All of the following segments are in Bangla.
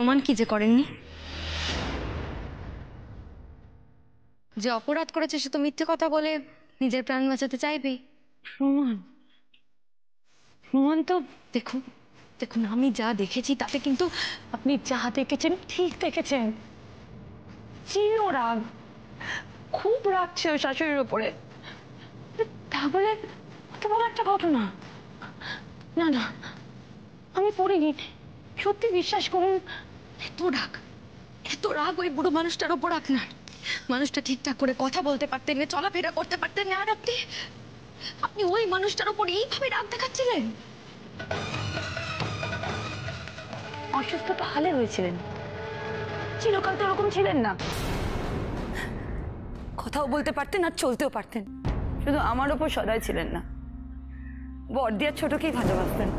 প্রমাণ কি যে করেননি? যে অপরাধ করেছে সে তো মিথ্যে কথা বলে নিজের প্রাণ বাঁচাতে চাইবেই। প্রমাণ? প্রমাণ তো দেখুন দেখুন, আমি যা দেখেছি তাতে কিন্তু আপনি যা দেখেছেন ঠিক দেখেছেন। ছিল রাগ, খুব রাগ ছিল শাশুড়ির উপরে। তা বলে এত বড় একটা ঘটনা? না না, আমি পড়িনি, সত্যি বিশ্বাস করুন। এত রাগ ওই বুড়ো মানুষটার ওপর আপনার? মানুষটা ঠিকঠাক করে কথা বলতে পারতেন না, চলাফেরা করতে পারতেন না, আর আপনি আপনি ওই মানুষটার ওপর এইভাবে রাগ দেখাচ্ছিলেন? অসুস্থ তো হালে হয়েছিলেন, চিরকাল তো ওরকম ছিলেন না। কথাও বলতে পারতেন আর চলতেও পারতেন, শুধু আমার ওপর সদয় ছিলেন না। বড়দি আর ছোটকেই ভালোবাসতেন,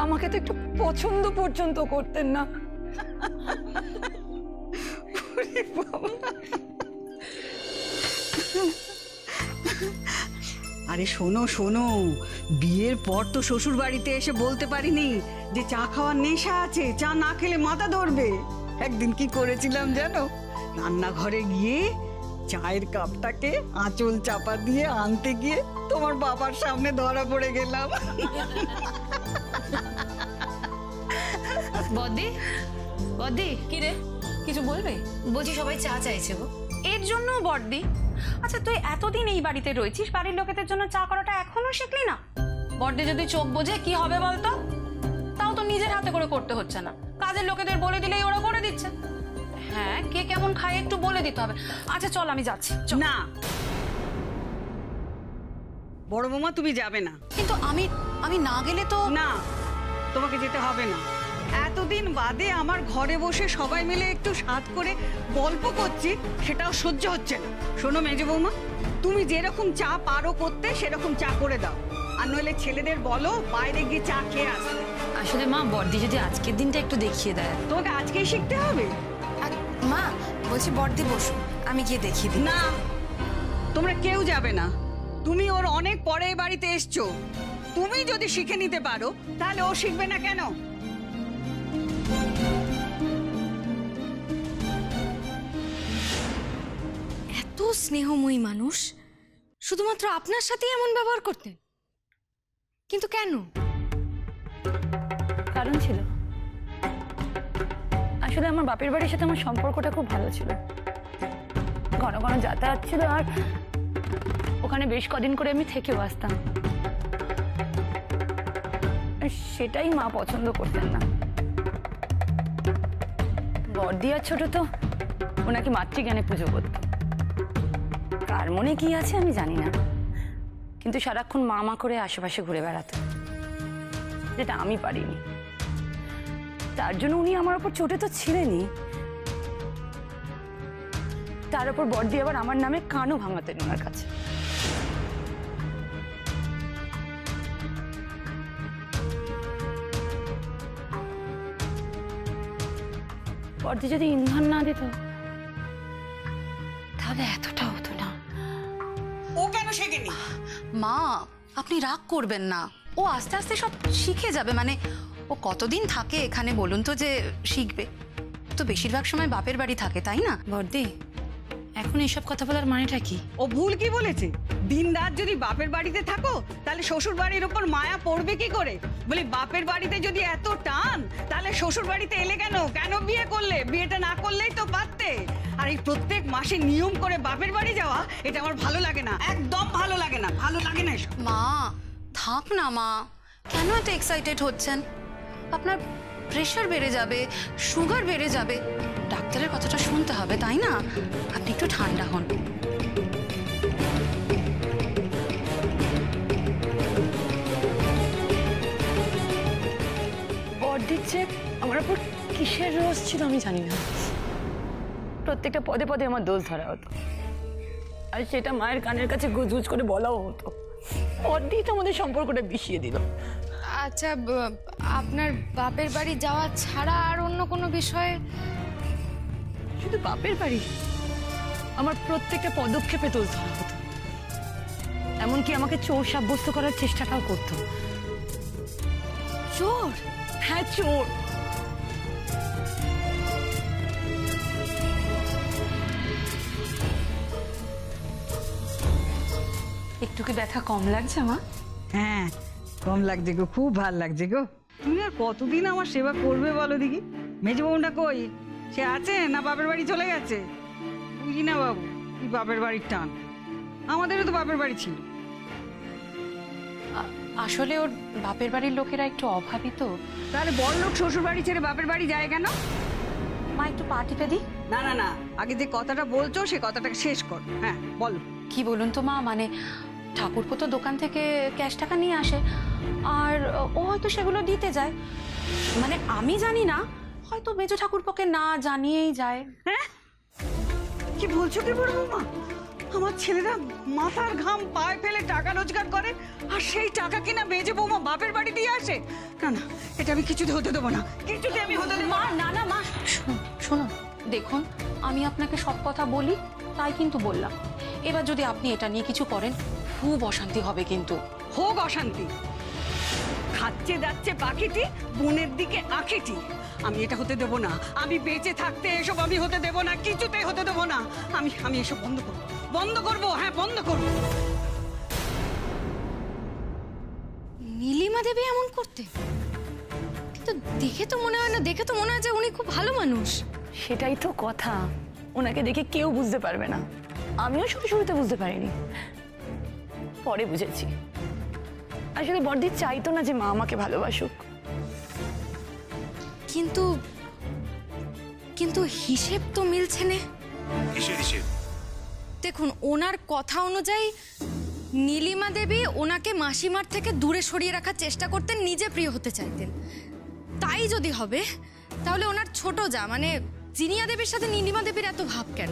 আমাকে তো একটু পছন্দ পর্যন্ত করতেন না। আরে শোনো শোনো, বিয়ের পর তো শ্বশুর বাড়িতে এসে বলতে পারিনি যে চা খাওয়ার নেশা আছে, চা না খেলে মাথা ধরবে। একদিন কি করেছিলাম জানো? রান্নাঘরে গিয়ে চায়ের কাপটাকে আঁচল চাপা দিয়ে আনতে গিয়ে তোমার বাবার সামনে ধরা পড়ে গেলাম। বদ্দি, বদ্দি কি রে, কিছু বলবে? বলছি সবাই চা চাইছে গো। এর জন্য বড়দি? আচ্ছা তুই এতদিন এই বাড়িতে রয়েছিস, বাড়ির লোকেদের জন্য চা করাটা এখনো শিখলি না? বড়দি যদি চোখ বোঝে কি হবে বলতো? তাও তো নিজের হাতে করে করতে হচ্ছে না, কাজের লোকেদের বলে দিলেই ওরা করে দিচ্ছে। হ্যাঁ, কে কেমন খায় একটু বলে দিতে হবে। আচ্ছা চল, আমি যাচ্ছি। না বড় বৌমা, তুমি যাবে না। কিন্তু আমি না গেলে তো। না, তোমাকে যেতে হবে না। এতদিন বাদে আমার ঘরে বসে সবাই মিলে একটু স্বাদ করে গল্প করছি, সেটাও সহ্য হচ্ছে না। শোনো মেজো বৌমা, তুমি যেরকম চা পারো করতে সেরকম চা করে দাও, আর নইলে ছেলেদের বলো বাইরে গিয়ে চা খেয়ে আসতে। আসলে মা, বড়দি যদি আজকের দিনটা একটু দেখিয়ে দেয়। তোমাকে আজকেই শিখতে হবে? মা বলছি বড়দি বসো, আমি গিয়ে দেখিয়ে দিই। না, তোমরা কেউ যাবে না। তুমি ওর অনেক পরে বাড়িতে এসছো, তুমি যদি শিখে নিতে পারো তাহলে ও শিখবে না কেন? এত স্নেহময়ী মানুষ শুধুমাত্র আপনার সাথেই এমন ব্যবহার করতেন? কিন্তু কেন? কারণ ছিল। আসলে আমার বাপের বাড়ির সাথে আমার সম্পর্কটা খুব ভালো ছিল, ঘন ঘন যাতায়াত ছিল, আর ওখানে বেশ কদিন করে আমি থেকেও আসতাম। সেটাই মা পছন্দ করতেন না। বড়দি আর ছোট তো ওনাকে মাতৃজ্ঞানে পুজো করত। কার মনে কি আছে আমি জানি না, কিন্তু সারাক্ষণ মা মা করে আশেপাশে ঘুরে বেড়াতো, যেটা আমি পারিনি। তার জন্য উনি আমার উপর চোটে তো ছিলেনই, তার উপর বড়দি আবার আমার নামে কানও ভাঙাতেন ওনার কাছে। বড়দি যদি ইন্ধন না দিত তাহলে এতটা হতো না। ও কেন শেখেনি? মা আপনি রাগ করবেন না, ও আস্তে আস্তে সব শিখে যাবে। মানে ও কতদিন থাকে এখানে বলুন তো যে শিখবে? তো বেশিরভাগ সময় বাপের বাড়ি থাকে, তাই না? বড়দি এখন এসব কথা বলার মানেটা কি? ও ভুল কি বলেছে? দিন রাত যদি বাপের বাড়িতে থাকো তাহলে শ্বশুর বাড়ির উপর মায়া পড়বে কি করে? বলি বাপের বাড়িতে যদি এত টান তাহলে শ্বশুর বাড়িতে এলে কেন? কেন বিয়ে করলে? বিয়েটা না করলেই তো পারতে। আর এই প্রত্যেক মাসে নিয়ম করে বাপের বাড়ি যাওয়া, এটা আমার ভালো লাগে না, একদম ভালো লাগে না, ভালো লাগে না এসব। মা থাক না মা, কেন এত এক্সাইটেড হচ্ছেন? আপনার প্রেশার বেড়ে যাবে, সুগার বেড়ে যাবে, ডাক্তারের কথাটা শুনতে হবে, তাই না? আপনি একটু ঠান্ডা হন। বড়দির যে আমার উপর কিসের রোজ ছিল আমি জানি না, প্রত্যেকটা পদে পদে আমার দোষ ধরা হতো, আর সেটা মায়ের কানের কাছে গুজগুজ করে বলাও হতো। বড়দি তো আমাদের সম্পর্কটা বিষিয়ে দিল। আচ্ছা, আপনার বাপের বাড়ি যাওয়া ছাড়া আর অন্য কোনো বিষয়ে? শুধু বাপের বাড়ি, আমার প্রত্যেকটা পদক্ষেপে দোষ ধরা হতো, এমনকি আমাকে চোর সাব্যস্ত করার চেষ্টাটাও করতো। চোর? হ্যাঁ চোর। একটু কি ব্যথা কম লাগছে মা? হ্যাঁ, কম লাগছে গো, খুব ভাল লাগছে গো। তুমি আর কতদিন আমার সেবা করবে বলো দেখি? মেজবউটা কই? সে আছে না বাপের বাড়ি চলে গেছে? বুঝি না বাবু, কি বাপের বাড়ির টান। আমাদেরও তো বাপের বাড়ি ছিল। আসলে ওর বাপের বাড়ির লোকেরা একটু অভাবী তো। তাহলে বড় লোক শ্বশুর বাড়ি ছেড়ে বাপের বাড়ি যায় কেন? মা একটু পা টিপে দিই। না না না, আগে যে কথাটা বলছো সে কথাটাকে শেষ কর। হ্যাঁ বলো। কি বলুন তো মা, মানে ঠাকুরপো তো দোকান থেকে ক্যাশ টাকা নিয়ে আসে, আর ও হয়তো সেগুলো দিতে যায়। মানে আমি জানি না, হয়তো মেজো ঠাকুরপোকে না জানিয়েই যায়। হ্যাঁ, কি বলছো কি বড় বৌমা? আমার ছেলেরা মাথার ঘাম পায়ে ফেলে টাকা রোজগার করে, আর সেই টাকা কিনা মেজে বৌমা বাপের বাড়ি দিয়ে আসে? না না, এটা আমি কিছুতে হতে দেবো না, কিছুতে আমি হতে দেবো মা না। না না মা, শুনুন, দেখুন আমি আপনাকে সব কথা বলি তাই কিন্তু বললাম। এবার যদি আপনি এটা নিয়ে কিছু করেন, খুব অশান্তি হবে কিন্তু। হোক অশান্তি, খাচ্ছে যাচ্ছে পাখিটি, বোনের দিকে আঁখিটি। আমি এটা হতে দেবো না, আমি বেঁচে থাকতে এসব আমি হতে দেবো না, কিছুতেই হতে দেবো না। আমি এসব বন্ধ করবো, বন্ধ করবো, হ্যাঁ বন্ধ করবো। নীলিমা দেবী এমন করতে? কিন্তু দেখে তো মনে হয় না, দেখে তো মনে হয় যে উনি খুব ভালো মানুষ। সেটাই তো কথা, ওনাকে দেখে কেউ বুঝতে পারবে না। আমিও শুরুতে বুঝতে পারিনি, পরে বুঝেছি। আসলে বড়দি চাইতো না যে মা আমাকে ভালোবাসুক। কিন্তু কিন্তু হিসেব তো মিলছে না। কিসের হিসেব? দেখুন, ওনার কথা অনুযায়ী নীলিমা দেবী ওনাকে মাসিমার থেকে দূরে সরিয়ে রাখার চেষ্টা করতেন, নিজে প্রিয় হতে চাইতেন। তাই যদি হবে, তাহলে ওনার ছোট যা মানে জিনিয়া দেবীর সাথে নীলিমা দেবীর এত ভাব কেন?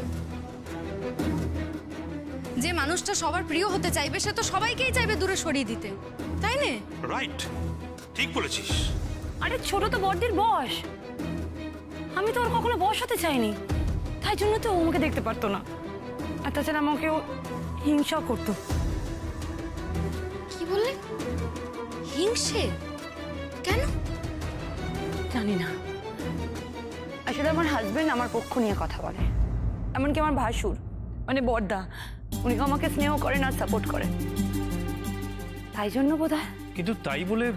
যে মানুষটা সবার প্রিয় হতে চাইবে সে তো সবাইকেই চাইবে দূরে সরিয়ে দিতে, তাই না? রাইট, ঠিক বলেছিস। আরে ছোট তো বড়দির বস, আমি তো ওর কখনো বস হতে চাইনি। তাই জন্য তো ও আমাকে দেখতে পারতো না, আর তাছাড়া আমাকে ও হিংসা করতো। কি বললেন? হিংসে কেন? জানি না, আসলে আমার হাজবেন্ড আমার পক্ষ নিয়ে কথা বলে, এমনকি আমার ভাসুর মানে বড়দা, উনি আমাকে স্নেহ করেন আর সাপোর্ট করেন। তাই জন্য বোধহয়। কিন্তু তাই বলে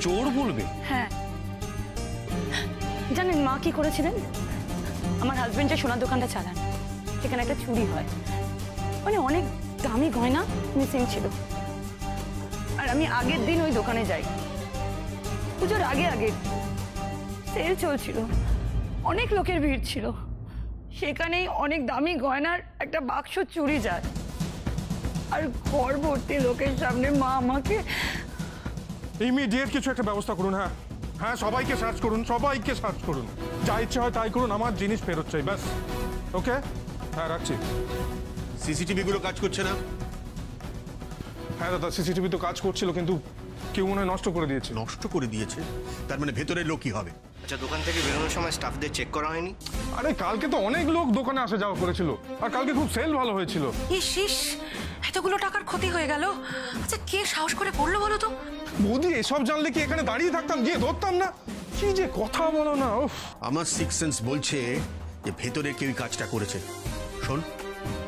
চোর বলবে? হ্যাঁ, জানেন মা কি করেছিলেন? আমার হাজবেন্ড যে সোনার দোকানটা চালান, সেখানে একটা চুরি হয়, মানে অনেক দামি গয়না মিসিং ছিল। আর আমি আগের দিন ওই দোকানে যাই, পুজোর আগে সেল চলছিল, অনেক লোকের ভিড় ছিল। সেখানেই অনেক দামি গয়নার একটা বাক্স চুরি যায়, আর ঘর ভর্তি লোকের সামনে মা আমাকে। ইমিডিয়েট কিছু একটা ব্যবস্থা করুন। হ্যাঁ হ্যাঁ, সবাইকে সার্চ করুন, সবাইকে সার্চ করুন, যা ইচ্ছে হয় তাই করুন, আমার জিনিস ফেরত চাই ব্যাস। ওকে, হ্যাঁ রাখছি। সিসিটিভি গুলো কাজ করছে না? হ্যাঁ দাদা, সিসিটিভি তো কাজ করছিল, কিন্তু কেউ মনে হয় নষ্ট করে দিয়েছে। নষ্ট করে দিয়েছে? তার মানে ভেতরের লোক কি হবে? আচ্ছা, দোকান থেকে বেরোনোর সময় স্টাফদের চেক করা হয়নি? আরে কালকে তো অনেক লোক দোকানে আসা যাওয়া করেছিল, আর কালকে খুব সেল ভালো হয়েছিল। ইস, এতগুলো টাকার ক্ষতি হয়ে গেল। আচ্ছা, কে সাহস করে পড়লো বলো তো? বৌদি, এসব জানলে কি এখানে দাঁড়িয়ে থাকতাম, গিয়ে ধরতাম না? কি যে কথা বলো না। উফ, আমার সিক্স সেন্স বলছে যে ভেতরে কেউ কাজটা করেছে। শোন,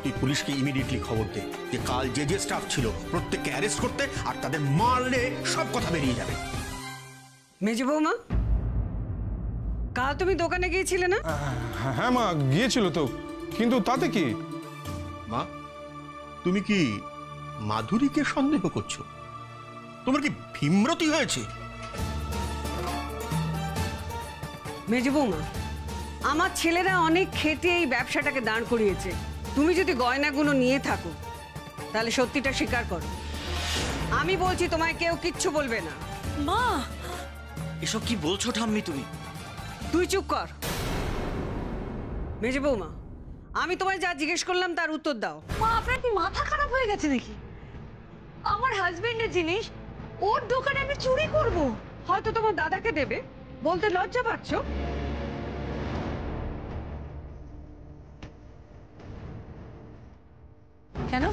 তুই পুলিশকে ইমিডিয়েটলি খবর দে যে কাল যে যে স্টাফ ছিল প্রত্যেককে অ্যারেস্ট করতে, আর তাদের মারলে সব কথা বেরিয়ে যাবে। মেজে বৌমা, কাল তুমি দোকানে গিয়েছিলে না? হ্যাঁ মা, গিয়েছিল তো, কিন্তু তাতে কি? মা, তুমি কি মাধুরীকে সন্দেহ করছো? তোমার কি ভীমরতি হয়েছে? মেজে বৌমা, আমার ছেলেরা অনেক খেটে এই ব্যবসাটাকে দাঁড় করিয়েছে। তুমি যদি গয়নাগুলো নিয়ে থাকো তাহলে সত্যিটা স্বীকার করো। আমি বলছি তোমায় কেউ কিচ্ছু বলবে না। মা, এসব কি বলছো ঠাম্মি তুমি? তুই চুপ কর। মেজে বৌমা, আমি তোমায় যা জিজ্ঞেস করলাম তার উত্তর দাও। মা আপনার কি মাথা খারাপ হয়ে গেছে নাকি? আমার হাজবেন্ডের জিনিস ওর দোকানে আমি চুরি করব? হয়তো তোমার দাদাকে দেবে, বলতে লজ্জা পাচ্ছ? কেন?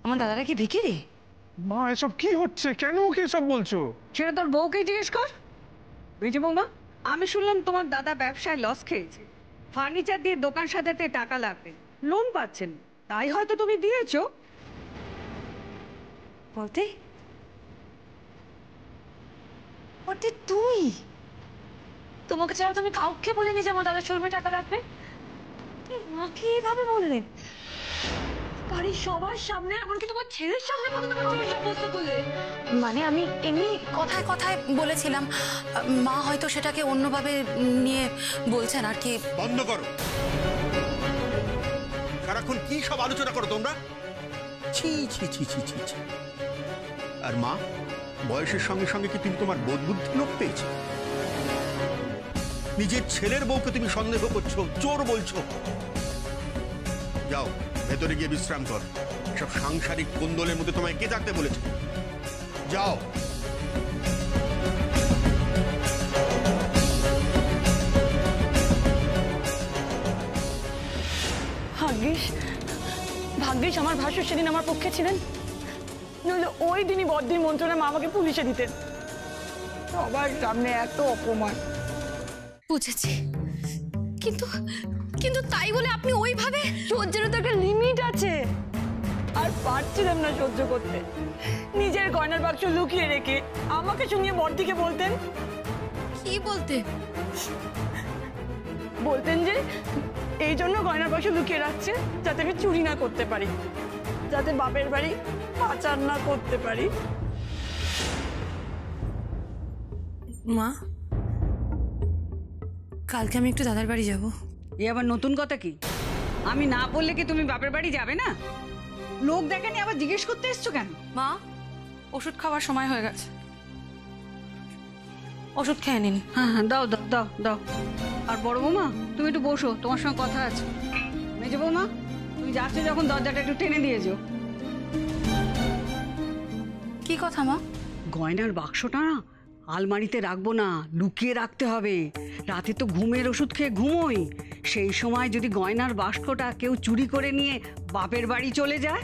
আমার দাদারা কি ভিখিরি? মা, এসব কি হচ্ছে? কেন ওকে এসব বলছো? সেটা তোর বউকেই জিজ্ঞেস কর। মেজে বৌমা, আমি শুনলাম তোমার দাদা ব্যবসায় লস খেয়েছে, ফার্নিচার দিয়ে দোকান সাজাতে টাকা লাগবে, লোন পাচ্ছেন, তাই হয়তো তুমি দিয়েছো। বলতে বলতে তুই তোমাকে ছাড়া তুমি কাউকে বলিনি যে আমার দাদার শোরুমে টাকা রাখবে? মাকে এইভাবে বললেন বাড়ির সবার সামনে, এমনকি তোমার ছেলের সামনে পর্যন্ত তুমি সাব্যস্ত করলে? মানে আমি এমনি কথায় কথায় বলেছিলাম, মা হয়তো সেটাকে অন্যভাবে নিয়ে বলছেন আর কি। বন্ধ করো, সারাক্ষণ কি সব আলোচনা করো তোমরা? ছি ছি ছি ছি ছি ছি। আর মা, বয়সের সঙ্গে সঙ্গে কি তুমি তোমার বোধ বুদ্ধি লোপ পেয়েছো? নিজের ছেলের বউকে তুমি সন্দেহ করছো, চোর বলছো। যাও ভেতরে গিয়ে বিশ্রাম কর। সব সাংসারিক কোন্দলের মধ্যে তোমায় কে থাকতে বলেছে? যাও। ভাগ্যিস আমার ভাসুর সেদিন আমার পক্ষে ছিলেন, নইলে ওই দিনই বড়দিন মন্ত্রণা মা আমাকে পুলিশে দিতেন। সবার সামনে এত অপমান। বুঝেছি, কিন্তু কিন্তু তাই বলে আপনি ওইভাবে? সহ্যেরও তো একটা লিমিট আছে, আর পারছিলাম না সহ্য করতে। নিজের গয়নার বাক্স লুকিয়ে রেখে আমাকে শুনিয়ে বড়দিকে বলতেন। কি বলতে? বলতেন যে এই জন্য গয়নার বাক্স লুকিয়ে রাখছে যাতে আমি চুরি না করতে পারি, যাতে বাপের বাড়ি পাচার না করতে পারি। মা, কালকে আমি একটু দাদার বাড়ি যাব। এ আবার নতুন কথা কি? আমি না বললে কি তুমি বাপের বাড়ি যাবে না? লোক দেখেনি আবার জিজ্ঞেস করতে এসছো কেন? মা, ওষুধ খাওয়ার সময় হয়ে গেছে, ওষুধ খেয়ে নিন। হ্যাঁ হ্যাঁ, দাও দাও দাও দাও। আর বড় বৌমা, তুমি একটু বসো, তোমার সঙ্গে কথা আছে। মেজো বৌমা, তুমি যাচ্ছ যখন দরজাটা একটু টেনে দিয়েছো। কি কথা মা? গয়নার বাক্সটা না আলমারিতে রাখবো না, লুকিয়ে রাখতে হবে। রাতে তো ঘুমের ওষুধ খেয়ে ঘুমোই, সেই সময় যদি গয়নার বাক্সটা কেউ চুরি করে নিয়ে বাপের বাড়ি চলে যায়।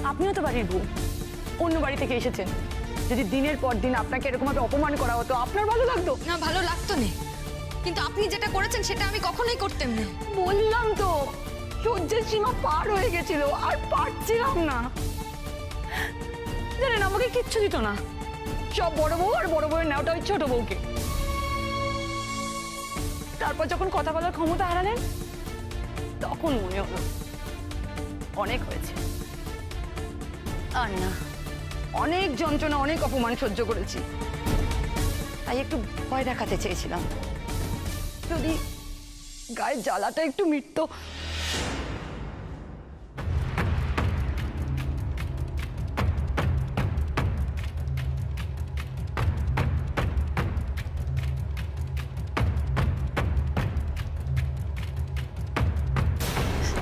আপনিও তো বাড়ির বউ, অন্য বাড়ি থেকে এসেছেন। যদি দিনের পর দিন আপনাকে এরকম ভাবে অপমান করা হতো, আপনার ভালো লাগতো? না, ভালো লাগতো না, কিন্তু আপনি যেটা করেছেন সেটা আমি কখনোই করতাম না। বললাম তো, সহ্যের সীমা পার হয়ে গেছিল, আর পারছিলাম না। জানেন, আমাকে কিচ্ছু দিত না, সব বড় বউ, আর বড় বউয়ের নেওয়াটা ওই ছোট বউকে। তারপর যখন কথা বলার ক্ষমতা হারালেন, তখন মনে হলো অনেক হয়েছে। আর না, অনেক যন্ত্রণা, অনেক অপমান সহ্য করেছি, তাই একটু ভয় দেখাতে চেয়েছিলাম, যদি গায়ের জ্বালাটা একটু মিটতো।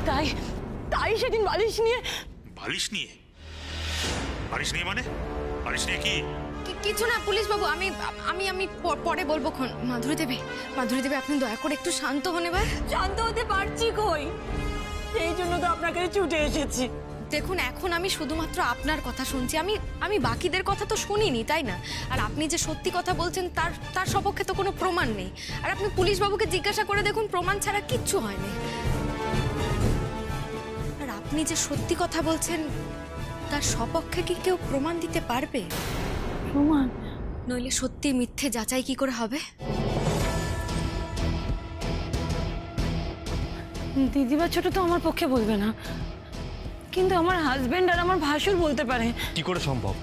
তাই তাই সেদিন বালিশ নিয়ে বালিশ নিয়ে মানে বালিশ নিয়ে কি? কিছু না পুলিশ বাবু, আমি আমি আমি পরে বলবো। মাধুরী দেবী, আপনি দয়া করে একটু শান্ত হন। এবার শান্ত হতে পারছি কই, সেই জন্য তো আপনার কাছে ছুটে এসেছি। দেখুন, এখন আমি শুধুমাত্র আপনার কথা শুনছি, আমি বাকিদের কথা তো শুনিনি, তাই না? আর আপনি যে সত্যি কথা বলছেন তার সপক্ষে তো কোনো প্রমাণ নেই। আর আপনি পুলিশ বাবুকে জিজ্ঞাসা করে দেখুন, প্রমাণ ছাড়া কিচ্ছু হয়নি। আর আপনি যে সত্যি কথা বলছেন তার সপক্ষে কি কেউ প্রমাণ দিতে পারবে? প্রমাণ? নইলে সত্যি মিথ্যে যাচাই কি করে হবে? দিদিবা ছোট তো আমার পক্ষে বলবে না, কিন্তু আমার হাজবেন্ড আর আমার ভাসুর বলতে পারে। কি করে সম্ভব?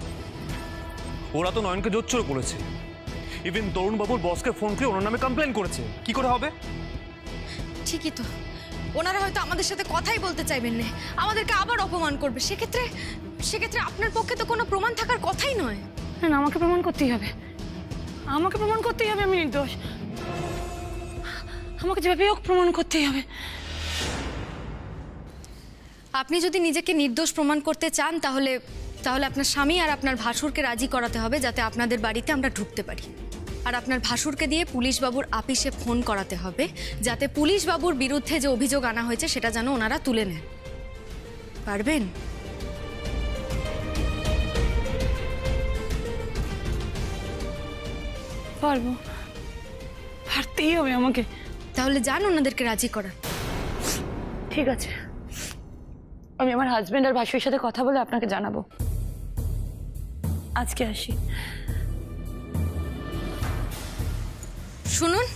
ওরা তো নয়নকে জোচ্চোর করেছে, ইভেন তরুণ বাবুর বসকে ফোন করে ওনার নামে কমপ্লেন করেছে। কি করে হবে? ঠিকই তো, ওনারা হয়তো আমাদের সাথে কথাই বলতে চাইবেন না, আমাদেরকে আবার অপমান করবে। সেক্ষেত্রে আপনার পক্ষে তো কোনো প্রমাণ থাকার কথাই নয়। না, আমাকে প্রমাণ করতেই হবে, আমাকে প্রমাণ করতেই হবে আমি নির্দোষ। আমাকে যেভাবে হোক প্রমাণ করতেই হবে। আপনি যদি নিজেকে নির্দোষ প্রমাণ করতে চান তাহলে আপনার স্বামী আর আপনার ভাসুরকে রাজি করাতে হবে যাতে আপনাদের বাড়িতে আমরা ঢুকতে পারি। আর আপনার ভাসুরকে দিয়ে পুলিশ বাবুর আপিসে ফোন করাতে হবে যাতে পুলিশ বাবুর বিরুদ্ধে যে অভিযোগ আনা হয়েছে সেটা যেন ওনারা তুলে নেন। পারবেন? পারবো, পারতেই হবে আমাকে। তাহলে যান ওনাদেরকে রাজি করান। ঠিক আছে, আমি আমার হাজবেন্ড আর ভাসুরের সাথে কথা বলে আপনাকে জানাবো। আজকে আসি। শুনুন,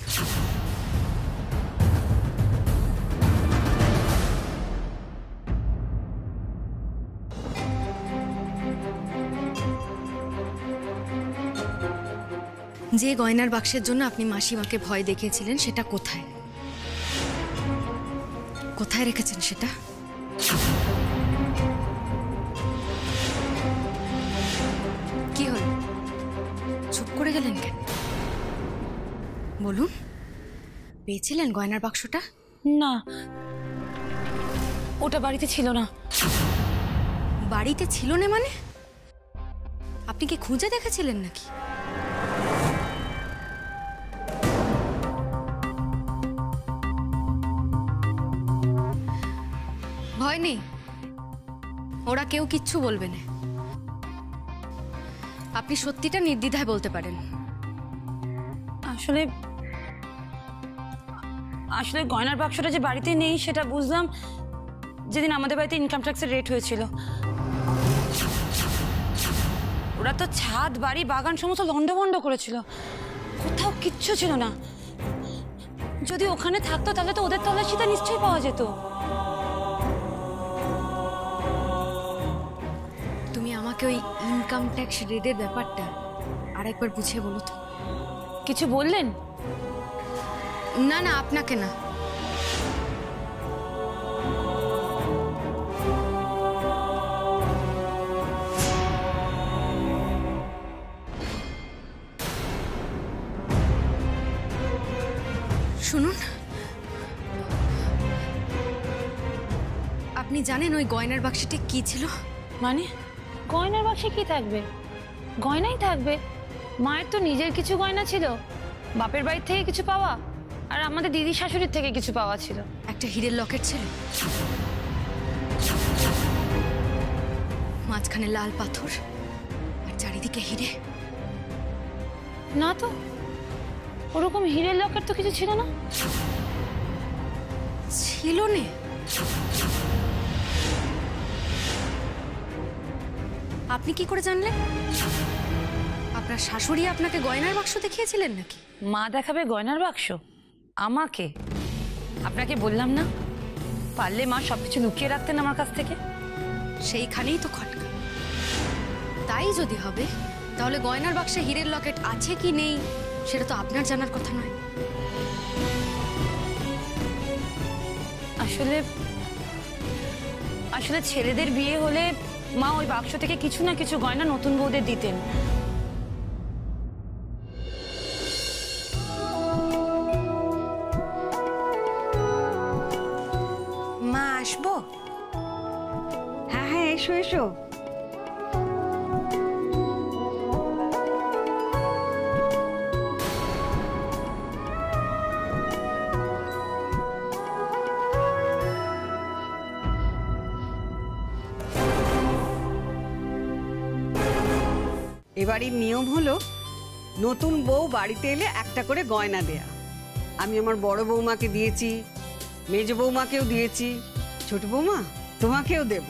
যে গয়নার বাক্সের জন্য আপনি মাসিমাকে ভয় দেখিয়েছিলেন সেটা কোথায়? কোথায় রেখেছেন সেটা? কি হলো, চুপ করে গেলেন কেন? বলুন, পেয়েছিলেন গয়নার বাক্সটা? না, ওটা বাড়িতে ছিল না। বাড়িতে ছিল না মানে? আপনি কি খুঁজে দেখেছিলেন নাকি? ভয় নেই, ওরা কেউ কিচ্ছু বলবে না। আপনি সত্যিটা নির্দ্বিধায় বলতে পারেন। আসলে আসলে গয়নার বাক্সটা যে বাড়িতে নেই সেটা বুঝলাম যেদিন আমাদের বাড়িতে ইনকাম ট্যাক্সের রেট হয়েছিল। ওরা তো ছাদ, বাড়ি, বাগান সমস্ত লন্ডভন্ড করেছিল, কোথাও কিচ্ছু ছিল না। যদি ওখানে থাকতো তাহলে তো ওদের তল্লাশিতে নিশ্চয়ই পাওয়া যেত। তুমি আমাকে ওই ইনকাম ট্যাক্স রেটের ব্যাপারটা আরেকবার বুঝিয়ে বলো তো। কিছু বললেন? না না, আপনাকে না। শুনুন, আপনি জানেন ওই গয়নার বাক্সটি কি ছিল? মানে গয়নার বাক্সে কি থাকবে? গয়নাই থাকবে। মায়ের তো নিজের কিছু গয়না ছিল, বাপের বাড়ি থেকে কিছু পাওয়া, আর আমাদের দিদি শাশুড়ির থেকে কিছু পাওয়া ছিল। একটা হীরের লকেট ছিল, মাঝখানে লাল পাথর আর চারিদিকে হিরে। না তো, ওরকম হীরের লকেট তো কিছু ছিল না। ছিল না? আপনি কি করে জানলেন? আপনার শাশুড়ি আপনাকে গয়নার বাক্স দেখিয়েছিলেন নাকি? মা দেখাবে গয়নার বাক্স আমাকে? আপনাকে বললাম না, পারলে মা সবকিছু লুকিয়ে রাখতেন আমার কাছ থেকে। সেইখানেই তো খটকা। তাই যদি হবে তাহলে গয়নার বাক্সে হীরের লকেট আছে কি নেই সেটা তো আপনার জানার কথা নয়। আসলে আসলে ছেলেদের বিয়ে হলে মা ওই বাক্স থেকে কিছু না কিছু গয়না নতুন বউদের দিতেন। মা, আসবো? হ্যাঁ হ্যাঁ, এসো এসো। এবারের নিয়ম হলো নতুন বউ বাড়িতে এলে একটা করে গয়না দেয়া। আমি আমার বড় বৌমাকে দিয়েছি, মেজ বৌমাকেও দিয়েছি, ছোট বৌমা তোমাকেও দেব।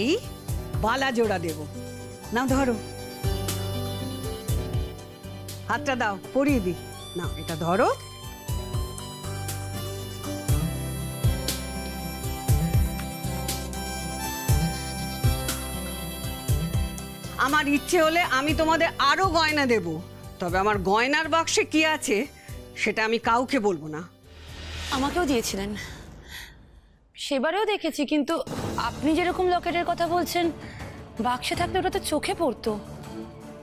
এই বালা জোড়া দেব, না ধরো, হাতটা দাও পরিয়ে দি। না, এটা ধরো। আমার ইচ্ছে হলে আমি তোমাদের আরো গয়না দেব, তবে আমার গয়নার বাক্সে কি আছে সেটা আমি কাউকে বলবো না। আমাকেও দিয়েছিলেন, সেবারেও দেখেছি, কিন্তু আপনি যেরকম লকেটের কথা বলছেন বাক্সে থাকলে ওটা তো চোখে পড়তো।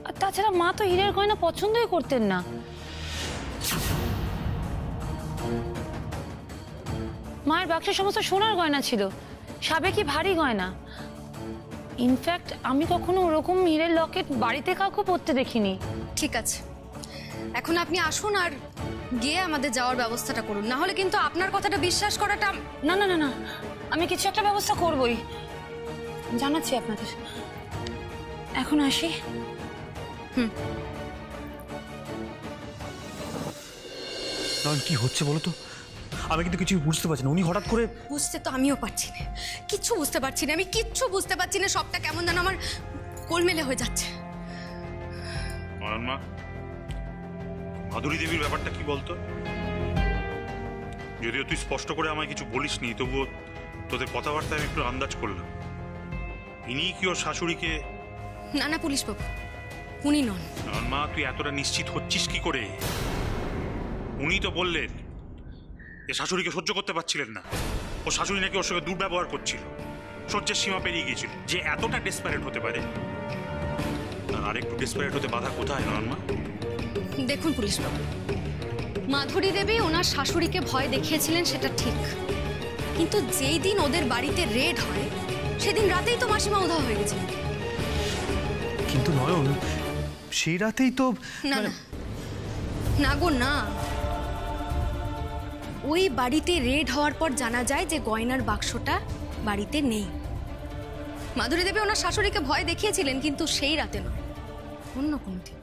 আর তাছাড়া মা তো হীরের গয়না পছন্দই করতেন না। মায়ের বাক্সে সমস্ত সোনার গয়না ছিল, সাবেকি ভারী গয়না। ইনফ্যাক্ট আমি কখনো ওরকম হীরের লকেট বাড়িতে কাউকে পরতে দেখিনি। ঠিক আছে, এখন আপনি আসুন আর গিয়ে আমাদের যাওয়ার ব্যবস্থাটা করুন, না হলে কিন্তু আপনার কথাটা বিশ্বাস করাটা। না না না না, আমি কিছু একটা ব্যবস্থা করবই, জানাচ্ছি আপনাদের। এখন আসি। নয়ন, কি হচ্ছে বলো তো? আমি কিন্তু কিছুই বুঝতে পারছি না, উনি হঠাৎ করে। বুঝতে তো আমিও পারছি না, কিচ্ছু বুঝতে পারছি না, আমি কিচ্ছু বুঝতে পারছি না, সবটা কেমন যেন আমার গোলমেলে হয়ে যাচ্ছে। মা, মাধুরী দেবীর ব্যাপারটা কি বলতো? যদিও তুই স্পষ্ট করে আমায় কিছু বলিসনি, তবুও তোদের কথাবার্তায় আমি একটু আন্দাজ করলাম। ইনি কি ওর শাশুড়িকে? না না পুলিশ বাবু, উনি নন। মা, তুই এতটা নিশ্চিত হচ্ছিস কি করে? উনি তো বললেন যে শাশুড়িকে সহ্য করতে পারছিলেন না, ও শাশুড়ি নাকি ওর সঙ্গে দুর্ব্যবহার করছিল, সহ্যের সীমা পেরিয়ে গিয়েছিল। যে এতটা ডেসপারেট হতে পারে, আর একটু ডেসপারেট হতে বাধা কোথায় নয়নমা? দেখুন পুলিশ বাবু, মাধুরী দেবী ওনার শাশুড়িকে ভয় দেখিয়েছিলেন সেটা ঠিক, কিন্তু যেই দিন ওদের বাড়িতে রেড হয় সেদিন রাতেই তো মাসিমা উধাও হয়ে গেছে। কিন্তু নয়ন, সেই রাতেই তো। না না না গো না, ওই বাড়িতে রেড হওয়ার পর জানা যায় যে গয়নার বাক্সটা বাড়িতে নেই। মাধুরী দেবী ওনার শাশুড়িকে ভয় দেখিয়েছিলেন, কিন্তু সেই রাতে নয়, অন্য কোনো দিন।